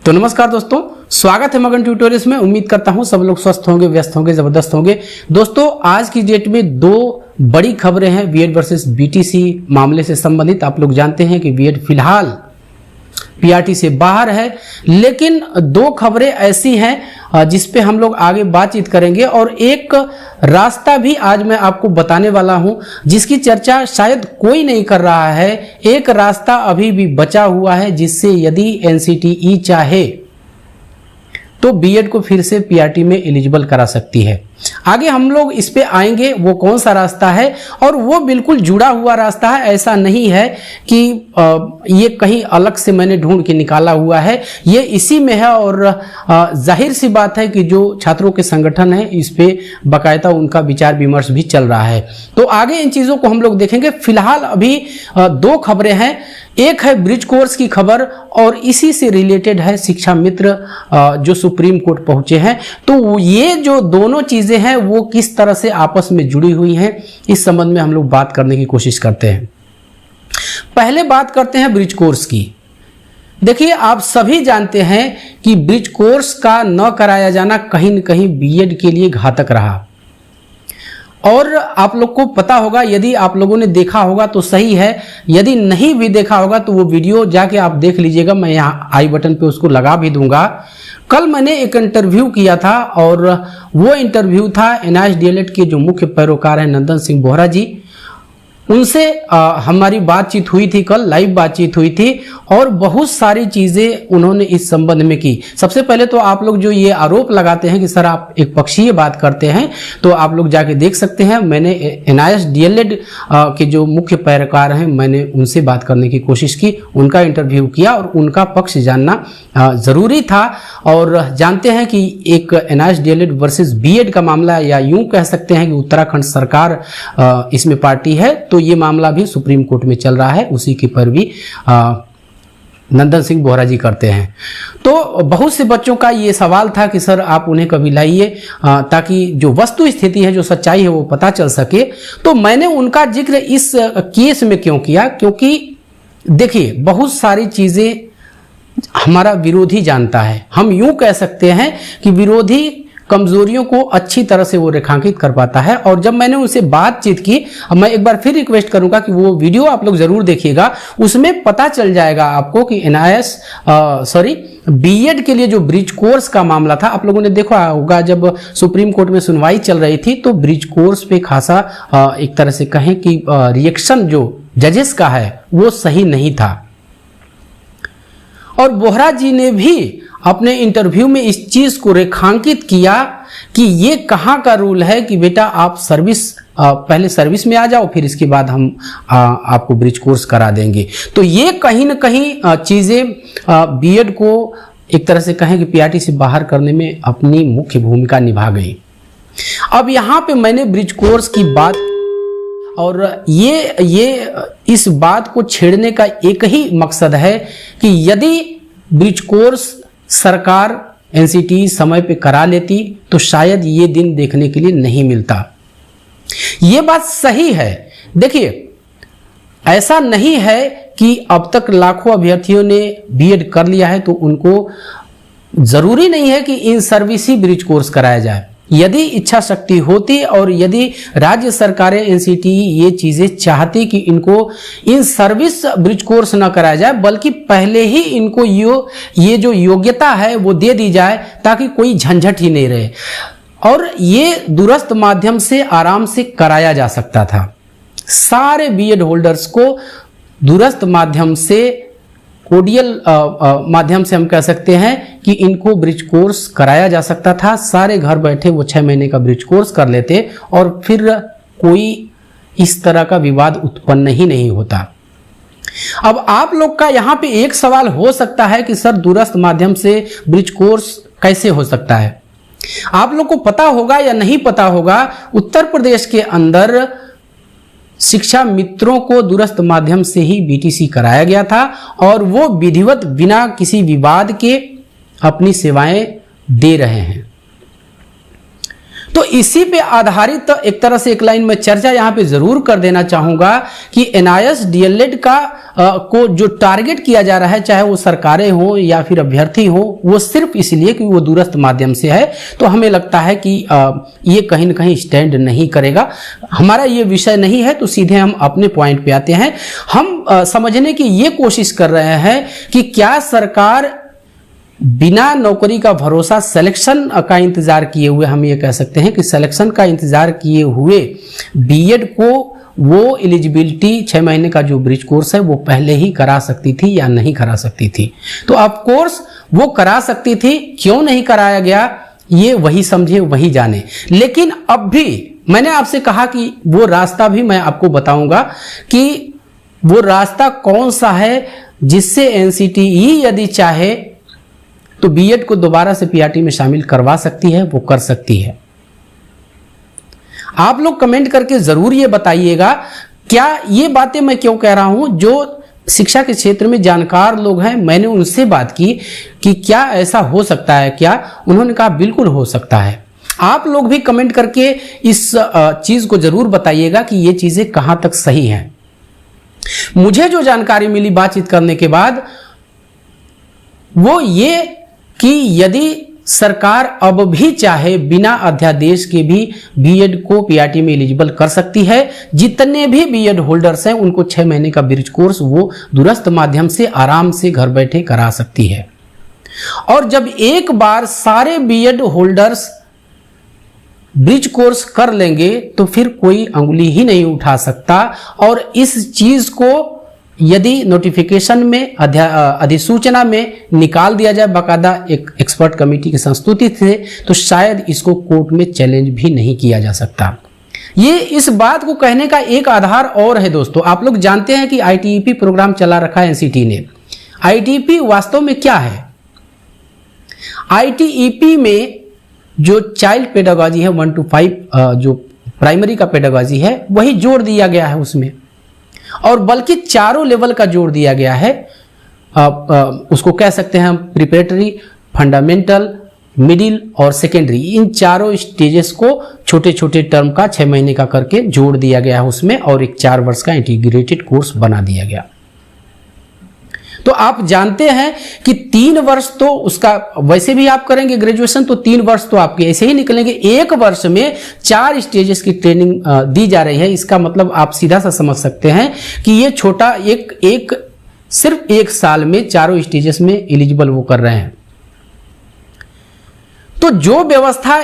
तो नमस्कार दोस्तों, स्वागत है मगन ट्यूटोरियल्स में। उम्मीद करता हूं सब लोग स्वस्थ होंगे, व्यस्त होंगे, जबरदस्त होंगे। दोस्तों, आज की डेट में दो बड़ी खबरें हैं बीएड वर्सेस बीटीसी मामले से संबंधित। आप लोग जानते हैं कि बीएड फिलहाल पीआरटी से बाहर है, लेकिन दो खबरें ऐसी हैं जिस पे हम लोग आगे बातचीत करेंगे और एक रास्ता भी आज मैं आपको बताने वाला हूं जिसकी चर्चा शायद कोई नहीं कर रहा है। एक रास्ता अभी भी बचा हुआ है जिससे यदि एनसीटीई चाहे तो बीएड को फिर से पीआरटी में एलिजिबल करा सकती है। आगे हम लोग इस पे आएंगे वो कौन सा रास्ता है, और वो बिल्कुल जुड़ा हुआ रास्ता है। ऐसा नहीं है कि ये कहीं अलग से मैंने ढूंढ के निकाला हुआ है, ये इसी में है। और जाहिर सी बात है कि जो छात्रों के संगठन है इस पे बाकायदा उनका विचार विमर्श भी चल रहा है। तो आगे इन चीजों को हम लोग देखेंगे। फिलहाल अभी दो खबरें हैं। एक है ब्रिज कोर्स की खबर और इसी से रिलेटेड है शिक्षा मित्र जो सुप्रीम कोर्ट पहुंचे हैं। तो ये जो दोनों चीजें हैं वो किस तरह से आपस में जुड़ी हुई हैं, इस संबंध में हम लोग बात करने की कोशिश करते हैं। पहले बात करते हैं ब्रिज कोर्स की। देखिए, आप सभी जानते हैं कि ब्रिज कोर्स का न कराया जाना कहीं न कहीं बीएड के लिए घातक रहा। और आप लोग को पता होगा, यदि आप लोगों ने देखा होगा तो सही है, यदि नहीं भी देखा होगा तो वो वीडियो जाके आप देख लीजिएगा। मैं यहाँ आई बटन पे उसको लगा भी दूंगा। कल मैंने एक इंटरव्यू किया था और वो इंटरव्यू था एनआईएस डीएलएड के जो मुख्य पैरोकार हैं नंदन सिंह बोहरा जी, उनसे हमारी बातचीत हुई थी। कल लाइव बातचीत हुई थी और बहुत सारी चीजें उन्होंने इस संबंध में की। सबसे पहले तो आप लोग जो ये आरोप लगाते हैं कि सर आप एक पक्षीय बात करते हैं, तो आप लोग जाके देख सकते हैं। मैंने एनआईएस डीएलएड के जो मुख्य पैरोकार हैं, मैंने उनसे बात करने की कोशिश की, उनका इंटरव्यू किया और उनका पक्ष जानना जरूरी था। और जानते हैं कि एक एनआईएस डीएलएड वर्सेस बीएड का मामला, या यूं कह सकते हैं कि उत्तराखंड सरकार इसमें पार्टी है, तो ये मामला भी सुप्रीम कोर्ट में चल रहा है। उसी की पैरवी नंदन सिंह बोहरा जी करते हैं। तो बहुत से बच्चों का ये सवाल था कि सर आप उन्हें कभी लाइए ताकि जो वस्तु स्थिति है, जो सच्चाई है, वो पता चल सके। तो मैंने उनका जिक्र इस केस में क्यों किया, क्योंकि देखिए बहुत सारी चीजें हमारा विरोधी जानता है। हम यूं कह सकते हैं कि विरोधी कमजोरियों को अच्छी तरह से वो रेखांकित कर पाता है। और जब मैंने उनसे बातचीत की, अब मैं एक बार फिर रिक्वेस्ट करूंगा कि वो वीडियो आप लोग जरूर देखिएगा। उसमें पता चल जाएगा आपको कि बीएड के लिए जो ब्रिज कोर्स का मामला था, आप लोगों ने देखा होगा जब सुप्रीम कोर्ट में सुनवाई चल रही थी तो ब्रिज कोर्स पे खासा एक तरह से कहें कि रिएक्शन जो जजेस का है वो सही नहीं था। और बोहरा जी ने भी अपने इंटरव्यू में इस चीज को रेखांकित किया कि ये कहाँ का रूल है कि बेटा आप पहले सर्विस में आ जाओ, फिर इसके बाद हम आपको ब्रिज कोर्स करा देंगे। तो ये कहीं न कहीं चीजें बीएड को एक तरह से कहें कि पीआरटी से बाहर करने में अपनी मुख्य भूमिका निभा गई। अब यहाँ पे मैंने ब्रिज कोर्स की बात, और ये इस बात को छेड़ने का एक ही मकसद है कि यदि ब्रिज कोर्स सरकार एनसीटी समय पे करा लेती तो शायद ये दिन देखने के लिए नहीं मिलता। ये बात सही है। देखिए, ऐसा नहीं है कि अब तक लाखों अभ्यर्थियों ने बीएड कर लिया है तो उनको जरूरी नहीं है कि in service he bridge course कराया जाए। यदि इच्छा शक्ति होती और यदि राज्य सरकारें एनसीटी ये चीजें चाहती कि इनको इन सर्विस ब्रिज कोर्स न कराया जाए, बल्कि पहले ही इनको ये जो योग्यता है वो दे दी जाए ताकि कोई झंझट ही नहीं रहे, और ये दूरस्थ माध्यम से आराम से कराया जा सकता था। सारे बीएड होल्डर्स को दूरस्थ माध्यम से, कोडियल माध्यम से हम कह सकते हैं कि इनको ब्रिज कोर्स कराया जा सकता था। सारे घर बैठे वो 6 महीने का ब्रिज कोर्स कर लेते और फिर कोई इस तरह का विवाद उत्पन्न ही नहीं होता। अब आप लोग का यहाँ पे एक सवाल हो सकता है कि सर दूरस्थ माध्यम से ब्रिज कोर्स कैसे हो सकता है। आप लोग को पता होगा या नहीं पता होगा, उत्तर प्रदेश के अंदर शिक्षा मित्रों को दूरस्थ माध्यम से ही बीटीसी कराया गया था और वो विधिवत बिना किसी विवाद के अपनी सेवाएं दे रहे हैं। तो इसी पे आधारित एक तरह से एक लाइन में चर्चा यहां पे जरूर कर देना चाहूंगा कि एनआईएस डीएलएड का को जो टारगेट किया जा रहा है, चाहे वो सरकारें हो या फिर अभ्यर्थी हो, वो सिर्फ इसलिए कि वो दूरस्थ माध्यम से है। तो हमें लगता है कि ये कहीं ना कहीं स्टैंड नहीं करेगा। हमारा ये विषय नहीं है, तो सीधे हम अपने पॉइंट पे आते हैं। हम समझने की ये कोशिश कर रहे हैं कि क्या सरकार बिना नौकरी का भरोसा सिलेक्शन का इंतजार किए हुए, हम ये कह सकते हैं कि सिलेक्शन का इंतजार किए हुए बीएड को वो एलिजिबिलिटी 6 महीने का जो ब्रिज कोर्स है वो पहले ही करा सकती थी या नहीं करा सकती थी। तो ऑफ कोर्स वो करा सकती थी, क्यों नहीं कराया गया ये वही समझे वही जाने। लेकिन अब भी मैंने आपसे कहा कि वो रास्ता भी मैं आपको बताऊंगा कि वो रास्ता कौन सा है जिससे एनसीटीई यदि चाहे तो बीएड को दोबारा से पीआरटी में शामिल करवा सकती है, वो कर सकती है। आप लोग कमेंट करके जरूर ये बताइएगा, क्या ये बातें मैं क्यों कह रहा हूं। जो शिक्षा के क्षेत्र में जानकार लोग हैं, मैंने उनसे बात की कि क्या ऐसा हो सकता है क्या, उन्होंने कहा बिल्कुल हो सकता है। आप लोग भी कमेंट करके इस चीज को जरूर बताइएगा कि ये चीजें कहां तक सही हैं। मुझे जो जानकारी मिली बातचीत करने के बाद वो ये कि यदि सरकार अब भी चाहे बिना अध्यादेश के भी बीएड को पीआरटी में एलिजिबल कर सकती है। जितने भी बीएड होल्डर्स हैं उनको 6 महीने का ब्रिज कोर्स वो दूरस्थ माध्यम से आराम से घर बैठे करा सकती है। और जब एक बार सारे बीएड होल्डर्स ब्रिज कोर्स कर लेंगे तो फिर कोई अंगुली ही नहीं उठा सकता। और इस चीज को यदि नोटिफिकेशन में अधिसूचना में निकाल दिया जाए बाकायदा एक एक्सपर्ट कमेटी की संस्तुति से, तो शायद इसको कोर्ट में चैलेंज भी नहीं किया जा सकता। ये इस बात को कहने का एक आधार और है दोस्तों। आप लोग जानते हैं कि आईटीईपी प्रोग्राम चला रखा है एनसीटी ने। आईटीईपी वास्तव में क्या है? आईटीईपी में जो चाइल्ड पेडागॉजी है 1 to 5 जो प्राइमरी का पेडागॉजी है वही जोड़ दिया गया है उसमें, और बल्कि चारों लेवल का जोड़ दिया गया है। उसको कह सकते हैं हम प्रिपरेटरी, फंडामेंटल, मिडिल और सेकेंडरी, इन चारों स्टेजेस को छोटे छोटे टर्म का 6 महीने का करके जोड़ दिया गया है उसमें, और एक 4 वर्ष का इंटीग्रेटेड कोर्स बना दिया गया। तो आप जानते हैं कि 3 वर्ष तो उसका वैसे भी आप करेंगे ग्रेजुएशन, तो 3 वर्ष तो आपके ऐसे ही निकलेंगे। 1 वर्ष में 4 स्टेजेस की ट्रेनिंग दी जा रही है। इसका मतलब आप सीधा सा समझ सकते हैं कि ये छोटा सिर्फ 1 साल में 4 स्टेजेस में एलिजिबल वो कर रहे हैं। तो जो व्यवस्था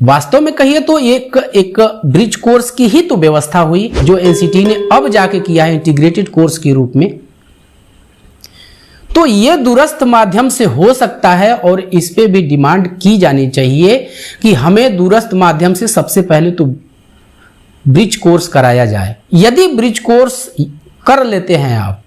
वास्तव में कहिए तो एक ब्रिज कोर्स की ही तो व्यवस्था हुई जो एनसीटी ने अब जाके किया है इंटीग्रेटेड कोर्स के रूप में। तो ये दूरस्थ माध्यम से हो सकता है और इस पे भी डिमांड की जानी चाहिए कि हमें दूरस्थ माध्यम से सबसे पहले तो ब्रिज कोर्स कराया जाए। यदि ब्रिज कोर्स कर लेते हैं आप,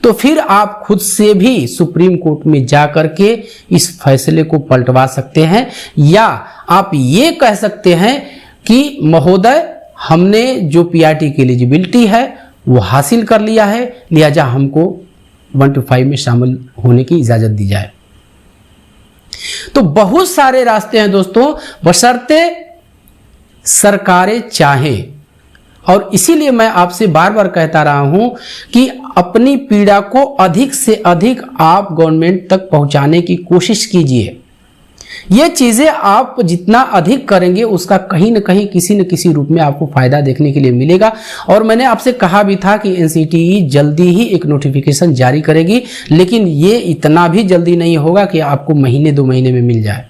तो फिर आप खुद से भी सुप्रीम कोर्ट में जा करके इस फैसले को पलटवा सकते हैं, या आप ये कह सकते हैं कि महोदय हमने जो पीआरटी की एलिजिबिलिटी है वो हासिल कर लिया है, लिहाजा हमको 1 to 5 में शामिल होने की इजाजत दी जाए। तो बहुत सारे रास्ते हैं दोस्तों, बशर्ते सरकारें चाहें। और इसीलिए मैं आपसे बार बार कहता रहा हूं कि अपनी पीड़ा को अधिक से अधिक आप गवर्नमेंट तक पहुंचाने की कोशिश कीजिए। ये चीजें आप जितना अधिक करेंगे उसका कहीं न कहीं किसी न किसी रूप में आपको फायदा देखने के लिए मिलेगा। और मैंने आपसे कहा भी था कि एनसीटीई जल्दी ही एक नोटिफिकेशन जारी करेगी, लेकिन ये इतना भी जल्दी नहीं होगा कि आपको महीने 2 महीने में मिल जाए।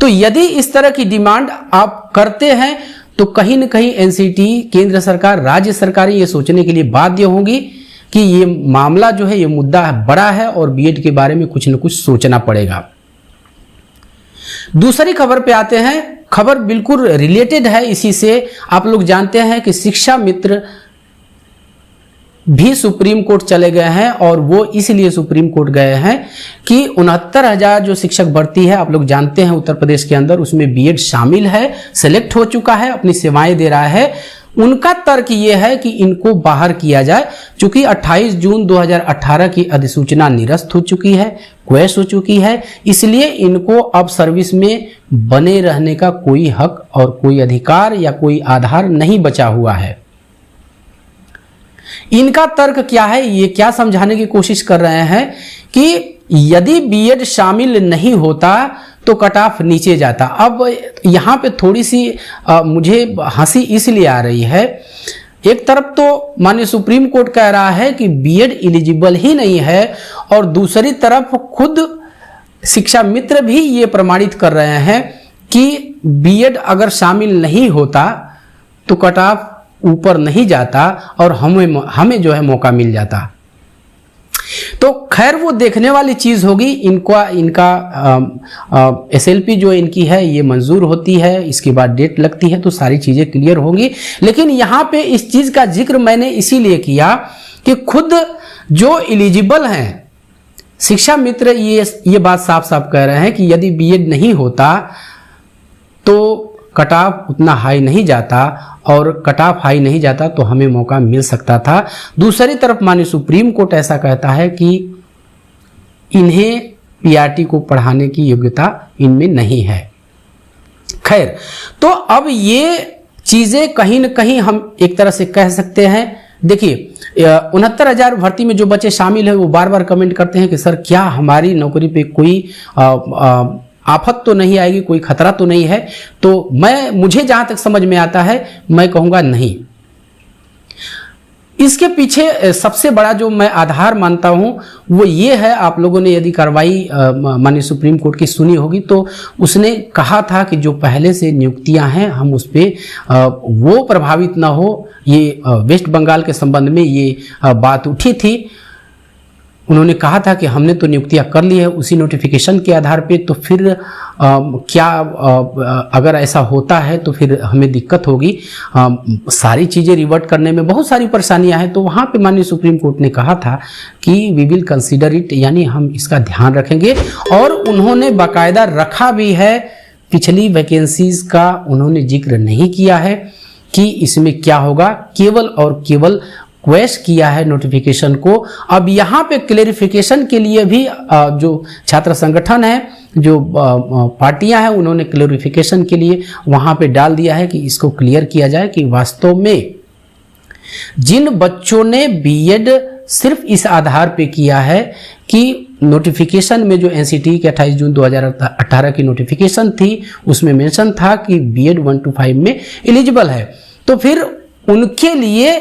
तो यदि इस तरह की डिमांड आप करते हैं तो कहीं न कहीं एनसीटीई, केंद्र सरकार, राज्य सरकारें ये सोचने के लिए बाध्य होंगी कि ये मामला जो है, ये मुद्दा बड़ा है और बीएड के बारे में कुछ न कुछ सोचना पड़ेगा। दूसरी खबर पे आते हैं। खबर बिल्कुल रिलेटेड है इसी से। आप लोग जानते हैं कि शिक्षा मित्र भी सुप्रीम कोर्ट चले गए हैं, और वो इसलिए सुप्रीम कोर्ट गए हैं कि 69,000 जो शिक्षक भर्ती है, आप लोग जानते हैं उत्तर प्रदेश के अंदर, उसमें बीएड शामिल है, सेलेक्ट हो चुका है, अपनी सेवाएं दे रहा है। उनका तर्क ये है कि इनको बाहर किया जाए, क्योंकि 28 जून 2018 की अधिसूचना निरस्त हो चुकी है, क्वैश हो चुकी है, इसलिए इनको अब सर्विस में बने रहने का कोई हक और कोई अधिकार या कोई आधार नहीं बचा हुआ है। इनका तर्क क्या है, ये क्या समझाने की कोशिश कर रहे हैं कि यदि बीएड शामिल नहीं होता तो कट ऑफ नीचे जाता। अब यहाँ पे थोड़ी सी मुझे हंसी इसलिए आ रही है, एक तरफ तो माननीय सुप्रीम कोर्ट कह रहा है कि बीएड एलिजिबल ही नहीं है, और दूसरी तरफ खुद शिक्षा मित्र भी ये प्रमाणित कर रहे हैं कि बीएड अगर शामिल नहीं होता तो कट ऑफ ऊपर नहीं जाता और हमें जो है मौका मिल जाता। तो खैर वो देखने वाली चीज होगी। इनका एसएलपी जो इनकी है ये मंजूर होती है, इसके बाद डेट लगती है तो सारी चीजें क्लियर होंगी। लेकिन यहाँ पे इस चीज का जिक्र मैंने इसीलिए किया कि खुद जो एलिजिबल हैं शिक्षा मित्र ये बात साफ साफ कह रहे हैं कि यदि बीएड नहीं होता तो कट ऑफ उतना हाई नहीं जाता, और कट ऑफ हाई नहीं जाता तो हमें मौका मिल सकता था। दूसरी तरफ माननीय सुप्रीम कोर्ट ऐसा कहता है कि इन्हें पीआरटी को पढ़ाने की योग्यता इनमें नहीं है। खैर, तो अब ये चीजें कहीं न कहीं हम एक तरह से कह सकते हैं। देखिए 69,000 भर्ती में जो बच्चे शामिल हैं वो बार बार कमेंट करते हैं कि सर क्या हमारी नौकरी पे कोई आफत तो नहीं आएगी, कोई खतरा तो नहीं है। तो मुझे जहां तक समझ में आता है मैं कहूंगा नहीं। इसके पीछे सबसे बड़ा जो मैं आधार मानता हूं वो ये है, आप लोगों ने यदि कार्रवाई माननीय सुप्रीम कोर्ट की सुनी होगी तो उसने कहा था कि जो पहले से नियुक्तियां हैं हम उस पर वो प्रभावित ना हो। ये वेस्ट बंगाल के संबंध में ये बात उठी थी। उन्होंने कहा था कि हमने तो नियुक्तियां कर ली है उसी नोटिफिकेशन के आधार पे, तो फिर अगर ऐसा होता है तो फिर हमें दिक्कत होगी, सारी चीज़ें रिवर्ट करने में बहुत सारी परेशानियां हैं। तो वहाँ पे माननीय सुप्रीम कोर्ट ने कहा था कि वी विल कंसीडर इट, यानी हम इसका ध्यान रखेंगे। और उन्होंने बाकायदा रखा भी है, पिछली वैकेंसीज का उन्होंने जिक्र नहीं किया है कि इसमें क्या होगा, केवल और केवल क्वेश किया है नोटिफिकेशन को। अब यहाँ पे क्लेरिफिकेशन के लिए भी जो छात्र संगठन है, जो पार्टियां हैं, उन्होंने क्लेरिफिकेशन के लिए वहाँ पे डाल दिया है कि इसको क्लियर किया जाए कि वास्तव में जिन बच्चों ने बीएड सिर्फ इस आधार पे किया है कि नोटिफिकेशन में जो एनसीटी के 28 जून 2018 की नोटिफिकेशन थी उसमें मेंशन था कि बीएड 1 to 5 में एलिजिबल है, तो फिर उनके लिए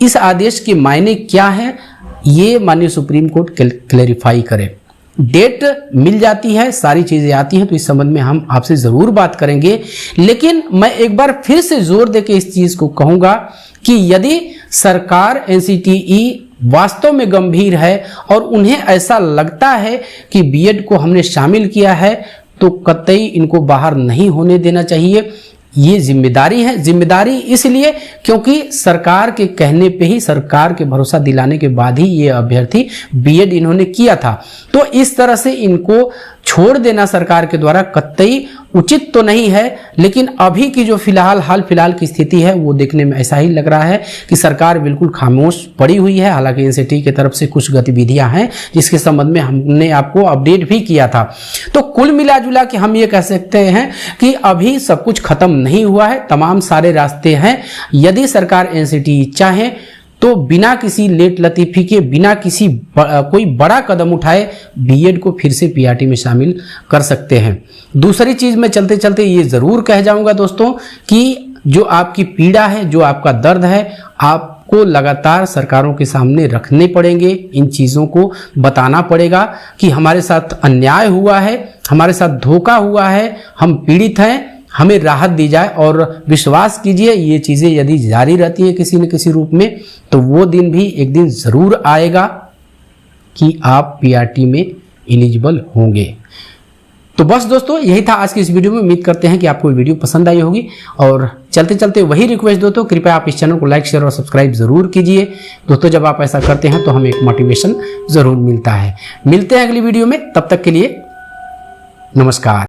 इस आदेश के मायने क्या है ये माननीय सुप्रीम कोर्ट क्लैरिफाई करे। डेट मिल जाती है, सारी चीजें आती हैं, तो इस संबंध में हम आपसे जरूर बात करेंगे। लेकिन मैं एक बार फिर से जोर देके इस चीज को कहूंगा कि यदि सरकार एनसीटीई वास्तव में गंभीर है और उन्हें ऐसा लगता है कि बीएड को हमने शामिल किया है तो कतई इनको बाहर नहीं होने देना चाहिए। ये जिम्मेदारी है, जिम्मेदारी इसलिए क्योंकि सरकार के कहने पे ही, सरकार के भरोसा दिलाने के बाद ही ये अभ्यर्थी बीएड इन्होंने किया था। तो इस तरह से इनको छोड़ देना सरकार के द्वारा कतई उचित तो नहीं है। लेकिन अभी की जो हाल फिलहाल की स्थिति है वो देखने में ऐसा ही लग रहा है कि सरकार बिल्कुल खामोश पड़ी हुई है। हालांकि एनसीटी की तरफ से कुछ गतिविधियां हैं जिसके संबंध में हमने आपको अपडेट भी किया था। तो कुल मिला जुला के हम ये कह सकते हैं कि अभी सब कुछ खत्म नहीं हुआ है, तमाम सारे रास्ते हैं। यदि सरकार एनसीटी चाहे तो बिना किसी लेट लतीफी के, बिना किसी कोई बड़ा कदम उठाए बीएड को फिर से पीआरटी में शामिल कर सकते हैं। दूसरी चीज मैं चलते चलते ये जरूर कह जाऊंगा दोस्तों कि जो आपकी पीड़ा है, जो आपका दर्द है, आपको लगातार सरकारों के सामने रखने पड़ेंगे। इन चीज़ों को बताना पड़ेगा कि हमारे साथ अन्याय हुआ है, हमारे साथ धोखा हुआ है, हम पीड़ित हैं, हमें राहत दी जाए। और विश्वास कीजिए ये चीज़ें यदि जारी रहती हैं किसी न किसी रूप में तो वो दिन भी एक दिन ज़रूर आएगा कि आप पीआरटी में एलिजिबल होंगे। तो बस दोस्तों यही था आज की इस वीडियो में। उम्मीद करते हैं कि आपको वीडियो पसंद आई होगी। और चलते चलते वही रिक्वेस्ट दोस्तों, कृपया आप इस चैनल को लाइक, शेयर और सब्सक्राइब जरूर कीजिए दोस्तों। जब आप ऐसा करते हैं तो हमें एक मोटिवेशन जरूर मिलता है। मिलते हैं अगली वीडियो में, तब तक के लिए नमस्कार।